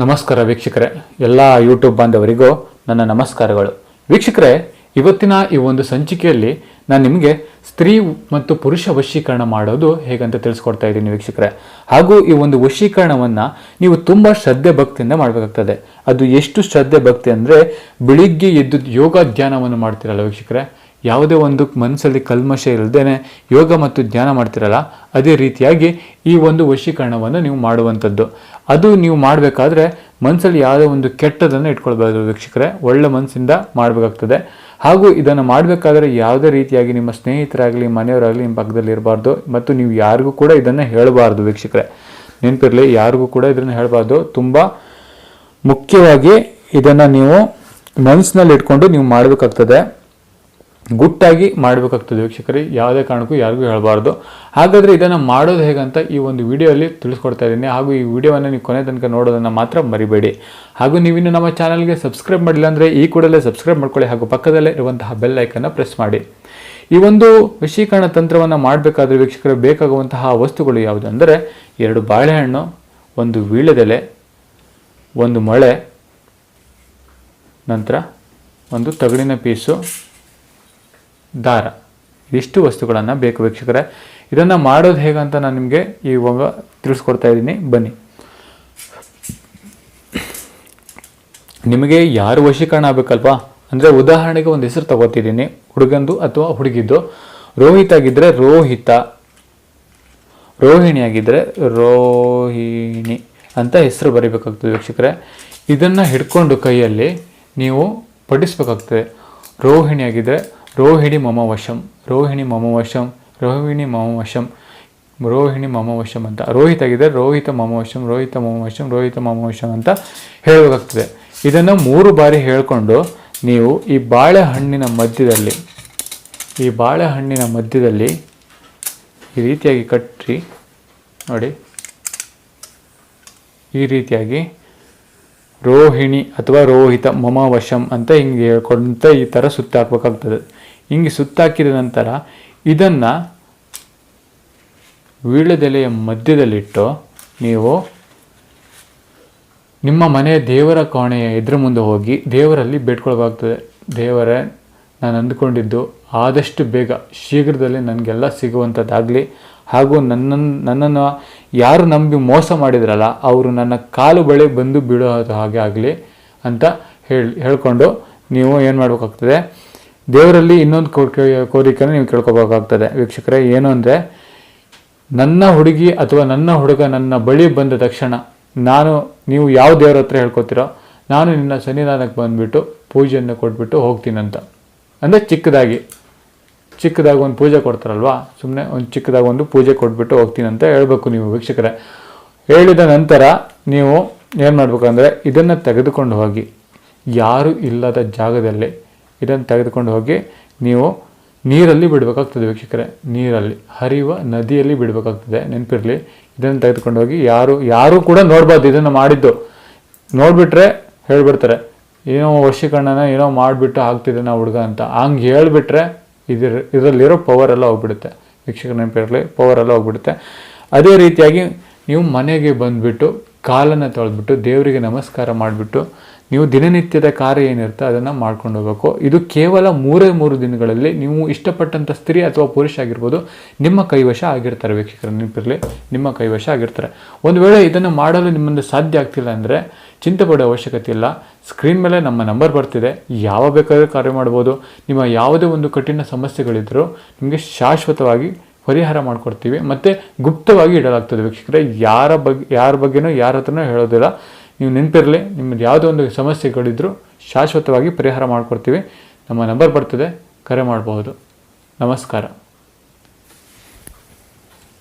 ನಮಸ್ಕಾರ ವೀಕ್ಷಕರೇ, ಎಲ್ಲ ಯೂಟ್ಯೂಬ್ ಬಾಂಧವರಿಗೂ ನನ್ನ ನಮಸ್ಕಾರಗಳು. ವೀಕ್ಷಕರೇ, ಇವತ್ತಿನ ಈ ಒಂದು ಸಂಚಿಕೆಯಲ್ಲಿ ನಾನು ನಿಮಗೆ ಸ್ತ್ರೀ ಮತ್ತು ಪುರುಷ ವಶೀಕರಣ ಮಾಡೋದು ಹೇಗಂತ ತಿಳಿಸ್ಕೊಡ್ತಾ ಇದ್ದೀನಿ ವೀಕ್ಷಕರೇ. ಹಾಗೂ ಈ ಒಂದು ವಶೀಕರಣವನ್ನು ನೀವು ತುಂಬ ಶ್ರದ್ಧೆ ಭಕ್ತಿಯಿಂದ ಮಾಡಬೇಕಾಗ್ತದೆ. ಅದು ಎಷ್ಟು ಶ್ರದ್ಧೆ ಭಕ್ತಿ ಅಂದರೆ, ಬೆಳಿಗ್ಗೆ ಎದ್ದು ಯೋಗ ಧ್ಯಾನವನ್ನು ಮಾಡ್ತಿರಲ್ಲ ವೀಕ್ಷಕರೇ, ಯಾವುದೇ ಒಂದು ಮನಸ್ಸಲ್ಲಿ ಕಲ್ಮಶ ಇಲ್ಲದೇನೆ ಯೋಗ ಮತ್ತು ಧ್ಯಾನ ಮಾಡ್ತಿರಲ್ಲ, ಅದೇ ರೀತಿಯಾಗಿ ಈ ಒಂದು ವಶೀಕರಣವನ್ನು ನೀವು ಮಾಡುವಂಥದ್ದು. ಅದು ನೀವು ಮಾಡಬೇಕಾದ್ರೆ ಮನಸ್ಸಲ್ಲಿ ಯಾವುದೇ ಒಂದು ಕೆಟ್ಟದನ್ನು ಇಟ್ಕೊಳ್ಬಾರ್ದು ವೀಕ್ಷಕರೇ, ಒಳ್ಳೆ ಮನಸ್ಸಿಂದ ಮಾಡಬೇಕಾಗ್ತದೆ. ಹಾಗೂ ಇದನ್ನು ಮಾಡಬೇಕಾದ್ರೆ ಯಾವುದೇ ರೀತಿಯಾಗಿ ನಿಮ್ಮ ಸ್ನೇಹಿತರಾಗಲಿ ಮನೆಯವರಾಗಲಿ ನಿಮ್ಮ ಪಕ್ಕದಲ್ಲಿ ಇರಬಾರ್ದು, ಮತ್ತು ನೀವು ಯಾರಿಗೂ ಕೂಡ ಇದನ್ನು ಹೇಳಬಾರ್ದು ವೀಕ್ಷಕರೇ. ನೆನಪಿರಲಿ, ಯಾರಿಗೂ ಕೂಡ ಇದನ್ನು ಹೇಳಬಾರ್ದು. ತುಂಬ ಮುಖ್ಯವಾಗಿ ಇದನ್ನು ನೀವು ಮನಸ್ಸಿನಲ್ಲಿ ಇಟ್ಕೊಂಡು ನೀವು ಮಾಡಬೇಕಾಗ್ತದೆ, ಗುಟ್ಟಾಗಿ ಮಾಡಬೇಕಾಗ್ತದೆ ವೀಕ್ಷಕರೇ. ಯಾವುದೇ ಕಾರಣಕ್ಕೂ ಯಾರಿಗೂ ಹೇಳಬಾರ್ದು. ಹಾಗಾದರೆ ಇದನ್ನು ಮಾಡೋದು ಹೇಗಂತ ಈ ಒಂದು ವಿಡಿಯೋಲ್ಲಿ ತಿಳಿಸ್ಕೊಡ್ತಾ ಇದ್ದೀನಿ. ಹಾಗೂ ಈ ವಿಡಿಯೋವನ್ನು ನೀವು ಕೊನೆ ತನಕ ನೋಡೋದನ್ನು ಮಾತ್ರ ಮರಿಬೇಡಿ. ಹಾಗೂ ನೀವಿನ್ನು ನಮ್ಮ ಚಾನಲ್ಗೆ ಸಬ್ಸ್ಕ್ರೈಬ್ ಮಾಡಿಲ್ಲ ಅಂದರೆ ಈ ಕೂಡಲೇ ಸಬ್ಸ್ಕ್ರೈಬ್ ಮಾಡ್ಕೊಳ್ಳಿ, ಹಾಗೂ ಪಕ್ಕದಲ್ಲೇ ಇರುವಂತಹ ಬೆಲ್ ಐಕನ್ನ ಪ್ರೆಸ್ ಮಾಡಿ. ಈ ಒಂದು ವಶೀಕರಣ ತಂತ್ರವನ್ನು ಮಾಡಬೇಕಾದ್ರೆ ವೀಕ್ಷಕರು ಬೇಕಾಗುವಂತಹ ವಸ್ತುಗಳು ಯಾವುದು ಅಂದರೆ, 2 ಬಾಳೆಹಣ್ಣು, 1 ವೀಳ್ಯದೆಲೆ, 1 ಮೊಳೆ, ನಂತರ 1 ತಗಡಿನ ಪೀಸು, ದಾರ. ಇಷ್ಟು ವಸ್ತುಗಳನ್ನು ಬೇಕು ವೀಕ್ಷಕರೇ. ಇದನ್ನು ಮಾಡೋದು ಹೇಗಂತ ನಾನು ನಿಮಗೆ ಇವಾಗ ತಿಳಿಸ್ಕೊಡ್ತಾ ಇದ್ದೀನಿ, ಬನ್ನಿ. ನಿಮಗೆ ಯಾರು ವಶೀಕರಣ ಆಗಬೇಕಲ್ವಾ ಅಂದರೆ, ಉದಾಹರಣೆಗೆ ಒಂದು ಹೆಸರು ತಗೋತಿದ್ದೀನಿ, ಹುಡುಗಂದು ಅಥವಾ ಹುಡುಗಿದ್ದು. ರೋಹಿತ್ ಆಗಿದ್ದರೆ ರೋಹಿತ, ರೋಹಿಣಿ ಆಗಿದ್ದರೆ ರೋಹಿಣಿ ಅಂತ ಹೆಸರು ಬರೀಬೇಕಾಗ್ತದೆ ವೀಕ್ಷಕರೇ. ಇದನ್ನು ಹಿಡ್ಕೊಂಡು ಕೈಯಲ್ಲಿ ನೀವು ಪಠಿಸ್ಬೇಕಾಗ್ತದೆ. ರೋಹಿಣಿ ಆಗಿದ್ದರೆ ರೋಹಿಣಿ ಮಮ ವಶಂ, ರೋಹಿಣಿ ಮಮ ವಶಂ, ರೋಹಿಣಿ ಮಮ ವಶಂ, ರೋಹಿಣಿ ಮಮ ವಶಂ ಅಂತ. ರೋಹಿತ್ ಆಗಿದ್ದರೆ ರೋಹಿತ ಮಮ ವಶಂ, ರೋಹಿತ ಮಮ ವಶಂ, ರೋಹಿತ ಮಮ ವಶಂ ಅಂತ ಹೇಳಬೇಕಾಗ್ತದೆ. ಇದನ್ನು 3 ಬಾರಿ ಹೇಳಿಕೊಂಡು ನೀವು ಈ ಬಾಳೆಹಣ್ಣಿನ ಮಧ್ಯದಲ್ಲಿ ಈ ರೀತಿಯಾಗಿ ಕಟ್ಟಿ ನೋಡಿ, ಈ ರೀತಿಯಾಗಿ ರೋಹಿಣಿ ಅಥವಾ ರೋಹಿತ ಮಮ ವಶಂ ಅಂತ ಹಿಂಗೆ ಹೇಳ್ಕೊಂತ ಈ ಥರ ಸುತ್ತಾಕ್ಬೇಕಾಗ್ತದೆ. ಹಿಂಗೆ ಸುತ್ತಾಕಿದ ನಂತರ ಇದನ್ನು ವೀಳ್ಯದೆಲೆಯ ಮಧ್ಯದಲ್ಲಿಟ್ಟು ನೀವು ನಿಮ್ಮ ಮನೆಯ ದೇವರ ಕೋಣೆಯ ಎದುರು ಮುಂದೆ ಹೋಗಿ ದೇವರಲ್ಲಿ ಬೇಡ್ಕೊಳ್ಬೇಕಾಗ್ತದೆ. ದೇವರೇ, ನಾನು ಅಂದ್ಕೊಂಡಿದ್ದು ಆದಷ್ಟು ಬೇಗ ಶೀಘ್ರದಲ್ಲಿ ನನಗೆಲ್ಲ ಸಿಗುವಂಥದ್ದಾಗಲಿ, ಹಾಗೂ ನನ್ನನ್ನು ಯಾರು ನಂಬಿ ಮೋಸ ಮಾಡಿದ್ರಲ್ಲ ಅವರು ನನ್ನ ಕಾಲು ಬಳಿ ಬಂದು ಬೀಳೋ ಹಾಗೆ ಆಗಲಿ ಅಂತ ಹೇಳ್ಕೊಂಡು ನೀವು ಏನು ಮಾಡಬೇಕಾಗ್ತದೆ, ದೇವರಲ್ಲಿ ಇನ್ನೊಂದು ಕೋರಿಕೆಯನ್ನು ನೀವು ಕೇಳ್ಕೊಬೇಕಾಗ್ತದೆ ವೀಕ್ಷಕರೇ. ಏನು ಅಂದರೆ, ನನ್ನ ಹುಡುಗಿ ಅಥವಾ ನನ್ನ ಹುಡುಗ ನನ್ನ ಬಳಿ ಬಂದ ತಕ್ಷಣ ನೀವು ಯಾವ ದೇವರ ಹತ್ರ ಹೇಳ್ಕೊತೀರೋ, ನಾನು ನಿನ್ನ ಸನ್ನಿಧಾನಕ್ಕೆ ಬಂದುಬಿಟ್ಟು ಪೂಜೆಯನ್ನು ಕೊಟ್ಬಿಟ್ಟು ಹೋಗ್ತೀನಂತ. ಅಂದರೆ ಚಿಕ್ಕದಾಗಿ ಒಂದು ಪೂಜೆ ಕೊಡ್ತಾರಲ್ವಾ, ಸುಮ್ಮನೆ ಒಂದು ಚಿಕ್ಕದಾಗಿ ಒಂದು ಪೂಜೆ ಕೊಟ್ಬಿಟ್ಟು ಹೋಗ್ತೀನಂತ ಹೇಳಬೇಕು ನೀವು ವೀಕ್ಷಕರೇ. ಹೇಳಿದ ನಂತರ ನೀವು ಏನು ಮಾಡಬೇಕಂದ್ರೆ, ಇದನ್ನು ತೆಗೆದುಕೊಂಡು ಹೋಗಿ ಯಾರು ಇಲ್ಲದ ಜಾಗದಲ್ಲಿ ಇದನ್ನು ತೆಗೆದುಕೊಂಡು ಹೋಗಿ ನೀವು ನೀರಲ್ಲಿ ಬಿಡಬೇಕಾಗ್ತದೆ ವೀಕ್ಷಕರೇ. ನೀರಲ್ಲಿ ಹರಿಯುವ ನದಿಯಲ್ಲಿ ಬಿಡಬೇಕಾಗ್ತದೆ, ನೆನಪಿರಲಿ. ಇದನ್ನು ತೆಗೆದುಕೊಂಡು ಹೋಗಿ ಯಾರು ಕೂಡ ನೋಡ್ಬಾರ್ದು. ಇದನ್ನು ಮಾಡಿದ್ದು ನೋಡಿಬಿಟ್ರೆ ಹೇಳ್ಬಿಡ್ತಾರೆ, ಏನೋ ವಶೀಕರಣನ ಏನೋ ಮಾಡಿಬಿಟ್ಟು ಆಗ್ತಿದೆ ನಾ ಹುಡುಗ ಅಂತ. ಹಂಗೆ ಹೇಳ್ಬಿಟ್ರೆ ಇದರಲ್ಲಿರೋ ಪವರ್ ಎಲ್ಲ ಹೋಗ್ಬಿಡುತ್ತೆ ವೀಕ್ಷಕರ, ನೆನಪಿರಲಿ, ಪವರ್ ಎಲ್ಲ ಹೋಗ್ಬಿಡುತ್ತೆ. ಅದೇ ರೀತಿಯಾಗಿ ನೀವು ಮನೆಗೆ ಬಂದುಬಿಟ್ಟು ಕಾಲನ್ನು ತೊಳೆದ್ಬಿಟ್ಟು ದೇವರಿಗೆ ನಮಸ್ಕಾರ ಮಾಡಿಬಿಟ್ಟು ನೀವು ದಿನನಿತ್ಯದ ಕಾರ್ಯ ಏನಿರುತ್ತೆ ಅದನ್ನು ಮಾಡ್ಕೊಂಡು ಹೋಗಬೇಕು. ಇದು ಕೇವಲ 3 ದಿನಗಳಲ್ಲಿ ನೀವು ಇಷ್ಟಪಟ್ಟಂಥ ಸ್ತ್ರೀ ಅಥವಾ ಪುರುಷ ಆಗಿರ್ಬೋದು ನಿಮ್ಮ ಕೈವಶ ಆಗಿರ್ತಾರೆ ವೀಕ್ಷಕರ, ನೆನಪಿರಲಿ, ನಿಮ್ಮ ಕೈವಶ ಆಗಿರ್ತಾರೆ. ಒಂದು ವೇಳೆ ಇದನ್ನು ಮಾಡಲು ನಿಮ್ಮಿಂದ ಸಾಧ್ಯ ಆಗ್ತಿಲ್ಲ ಅಂದರೆ ಚಿಂತೆ ಪಡೋ ಅವಶ್ಯಕತೆ ಇಲ್ಲ. ಸ್ಕ್ರೀನ್ ಮೇಲೆ ನಮ್ಮ ನಂಬರ್ ಬರ್ತಿದೆ, ಯಾವ ಬೇಕಾದರೂ ಕಾರ್ಯ ಮಾಡ್ಬೋದು. ನಿಮ್ಮ ಯಾವುದೇ ಒಂದು ಕಠಿಣ ಸಮಸ್ಯೆಗಳಿದ್ದರೂ ನಿಮಗೆ ಶಾಶ್ವತವಾಗಿ ಪರಿಹಾರ ಮಾಡಿಕೊಡ್ತೀವಿ, ಮತ್ತು ಗುಪ್ತವಾಗಿ ಇಡಲಾಗ್ತದೆ ವೀಕ್ಷಕರೇ. ಯಾರ ಬಗ್ಗೆನೂ ಯಾರ ಹತ್ರನೂ ಹೇಳೋದಿಲ್ಲ. ನೀವು ನೆನಪಿರಲಿ, ನಿಮ್ಮದು ಯಾವುದೋ ಒಂದು ಸಮಸ್ಯೆಗಳಿದ್ದರೂ ಶಾಶ್ವತವಾಗಿ ಪರಿಹಾರ ಮಾಡಿಕೊಡ್ತೀವಿ. ನಮ್ಮ ನಂಬರ್ ಬರ್ತಿದೆ, ಕರೆ ಮಾಡಬಹುದು. ನಮಸ್ಕಾರ.